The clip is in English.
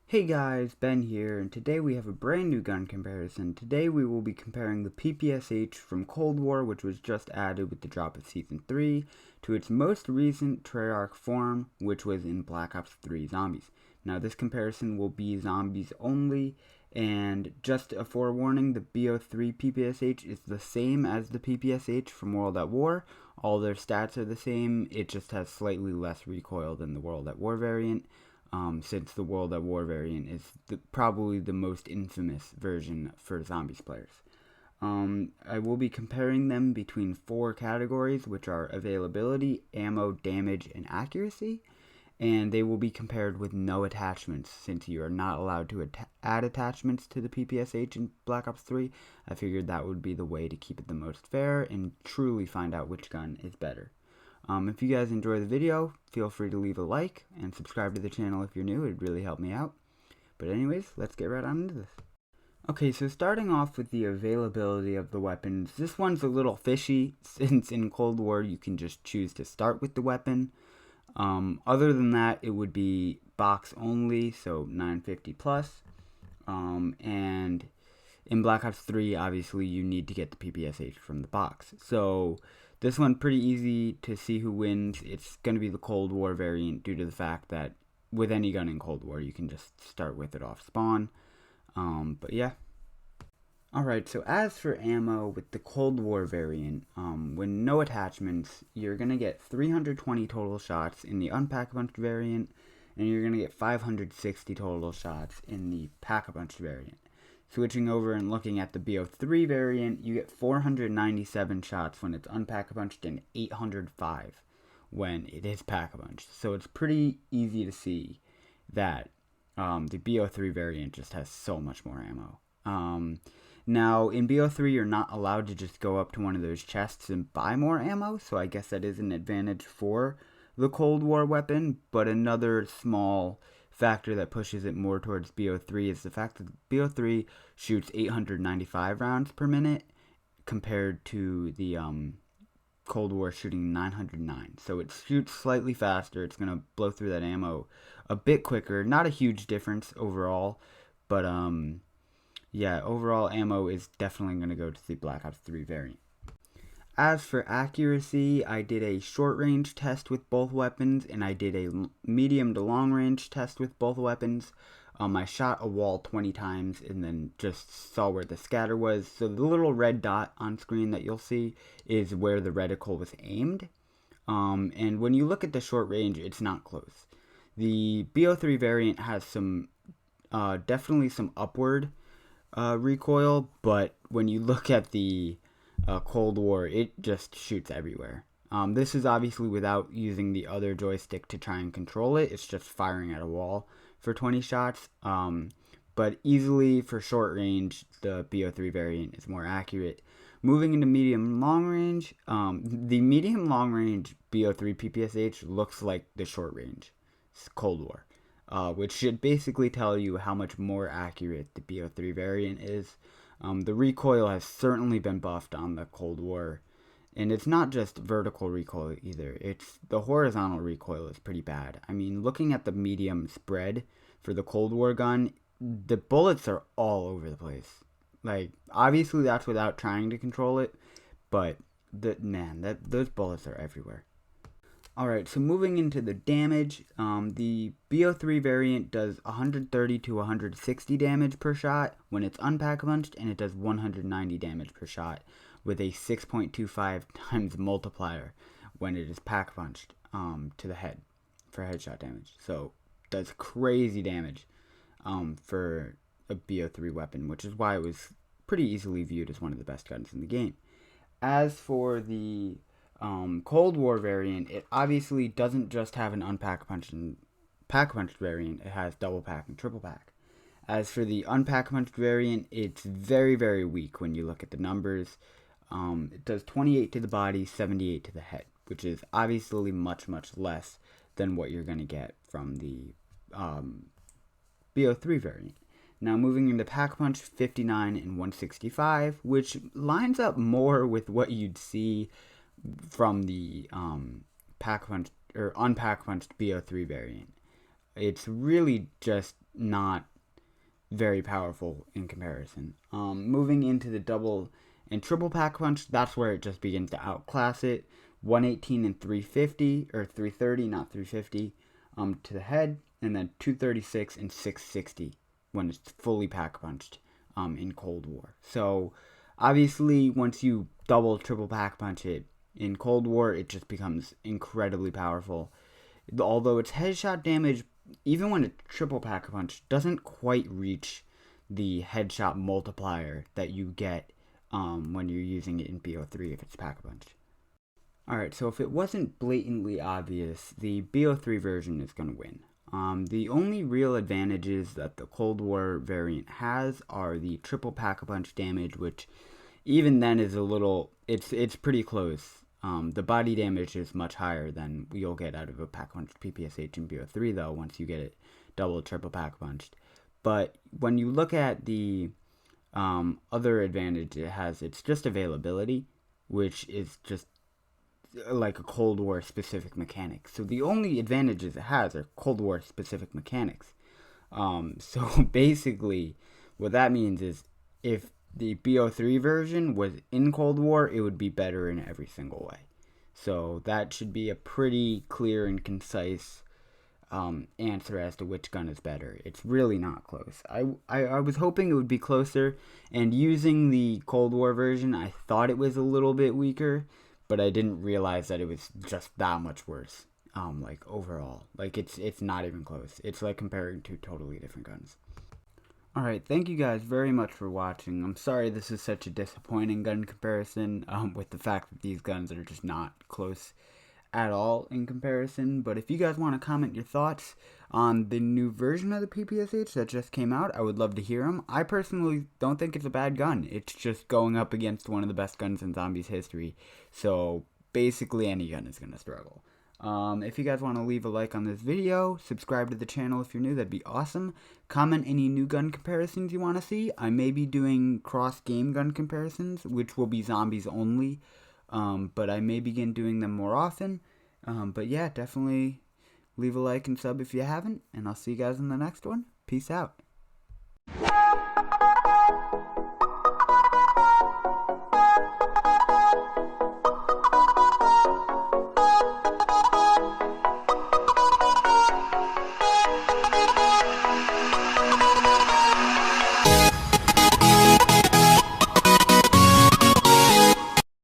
Hey guys, Ben here, and today we have a brand new gun comparison. Today we will be comparing the PPSH from Cold War, which was just added with the drop of Season 3, to its most recent Treyarch form, which was in Black Ops 3 Zombies. Now this comparison will be Zombies only, and just a forewarning, the BO3 PPSH is the same as the PPSH from World at War. All their stats are the same, it just has slightly less recoil than the World at War variant. Since the World at War variant is probably the most infamous version for Zombies players. I will be comparing them between 4 categories, which are availability, ammo, damage, and accuracy, and they will be compared with no attachments, since you are not allowed to add attachments to the PPSH in Black Ops 3. I figured that would be the way to keep it the most fair and truly find out which gun is better. If you guys enjoy the video, feel free to leave a like and subscribe to the channel if you're new. It'd really help me out. But anyways, let's get right on into this. Okay, so starting off with the availability of the weapons, this one's a little fishy since in Cold War you can just choose to start with the weapon. Other than that, it would be box only, so 950 plus. And in Black Ops 3, obviously you need to get the PPSH from the box. So this one, pretty easy to see who wins. It's going to be the Cold War variant due to the fact that with any gun in Cold War, you can just start with it off spawn. But yeah. Alright, so as for ammo with the Cold War variant, with no attachments, you're going to get 320 total shots in the Unpack-a-Punch variant, and you're going to get 560 total shots in the Pack-a-Punch variant. Switching over and looking at the BO3 variant, you get 497 shots when it's unpack-a-punched and 805 when it is pack-a-punched. So it's pretty easy to see that the BO3 variant just has so much more ammo. Now, in BO3, you're not allowed to just go up to one of those chests and buy more ammo, so I guess that is an advantage for the Cold War weapon, but another small factor that pushes it more towards BO3 is the fact that BO3 shoots 895 rounds per minute compared to the Cold War shooting 909. So it shoots slightly faster. It's going to blow through that ammo a bit quicker. Not a huge difference overall, but yeah, overall ammo is definitely going to go to the Black Ops 3 variant. As for accuracy, I did a short range test with both weapons, and I did a medium to long range test with both weapons. I shot a wall 20 times and then just saw where the scatter was. So the little red dot on screen that you'll see is where the reticle was aimed. And when you look at the short range, it's not close. The BO3 variant has some, definitely some upward recoil, but when you look at the Cold War, it just shoots everywhere. This is obviously without using the other joystick to try and control it. It's just firing at a wall for 20 shots. But easily for short range, the BO3 variant is more accurate. Moving into medium long range, the medium long range BO3 PPSH looks like the short range Cold War, which should basically tell you how much more accurate the BO3 variant is. The recoil has certainly been buffed on the Cold War, and it's not just vertical recoil either. It's the horizontal recoil is pretty bad. I mean, looking at the medium spread for the Cold War gun, the bullets are all over the place. Like, obviously that's without trying to control it, but those bullets are everywhere. Alright, so moving into the damage, the BO3 variant does 130 to 160 damage per shot when it's unpack-a-punched, and it does 190 damage per shot with a 6.25 times multiplier when it is pack-a-punched to the head for headshot damage. So it does crazy damage for a BO3 weapon, which is why it was pretty easily viewed as one of the best guns in the game. As for the Cold War variant, it obviously doesn't just have an unpack-a-punch and pack-a-punch variant, it has double pack and triple pack. As for the unpack-a-punch variant, it's very, very weak when you look at the numbers. It does 28 to the body, 78 to the head, which is obviously much, much less than what you're going to get from the BO3 variant. Now moving into pack-a-punch, 59 and 165, which lines up more with what you'd see from the pack-a-punch or unpack-punched BO3 variant. It's really just not very powerful in comparison. Moving into the double and triple pack punch, that's where it just begins to outclass it. 118 and 350, or 330, not 350, to the head, and then 236 and 660 when it's fully pack punched in Cold War. So obviously, once you double, triple pack punch it in Cold War, it just becomes incredibly powerful. Although its headshot damage, even when it's triple pack punch, doesn't quite reach the headshot multiplier that you get when you're using it in BO3 if it's pack punch. Alright, so if it wasn't blatantly obvious, the BO3 version is going to win. The only real advantages that the Cold War variant has are the triple pack-a-punch damage, which even then is a little, it's pretty close. The body damage is much higher than you'll get out of a pack-a-punch PPSH in BO3, though, once you get it double, triple pack-a-punched. But when you look at the other advantage it has, it's just availability, which is just like a Cold War specific mechanic. So the only advantages it has are Cold War specific mechanics. So basically, what that means is if the BO3 version was in Cold War, it would be better in every single way. So that should be a pretty clear and concise answer as to which gun is better. It's really not close. I was hoping it would be closer, and using the Cold War version, I thought it was a little bit weaker, but I didn't realize that it was just that much worse. Like overall, like it's not even close. It's like comparing two totally different guns. Alright, thank you guys very much for watching. I'm sorry this is such a disappointing gun comparison, with the fact that these guns are just not close at all in comparison. But if you guys want to comment your thoughts on the new version of the PPSH that just came out, I would love to hear them. I personally don't think it's a bad gun. It's just going up against one of the best guns in Zombies history. So basically any gun is going to struggle. If you guys want to leave a like on this video, subscribe to the channel if you're new, that'd be awesome. Comment any new gun comparisons you want to see. I may be doing cross-game gun comparisons, which will be Zombies only, but I may begin doing them more often. But yeah, definitely leave a like and sub if you haven't, and I'll see you guys in the next one. Peace out.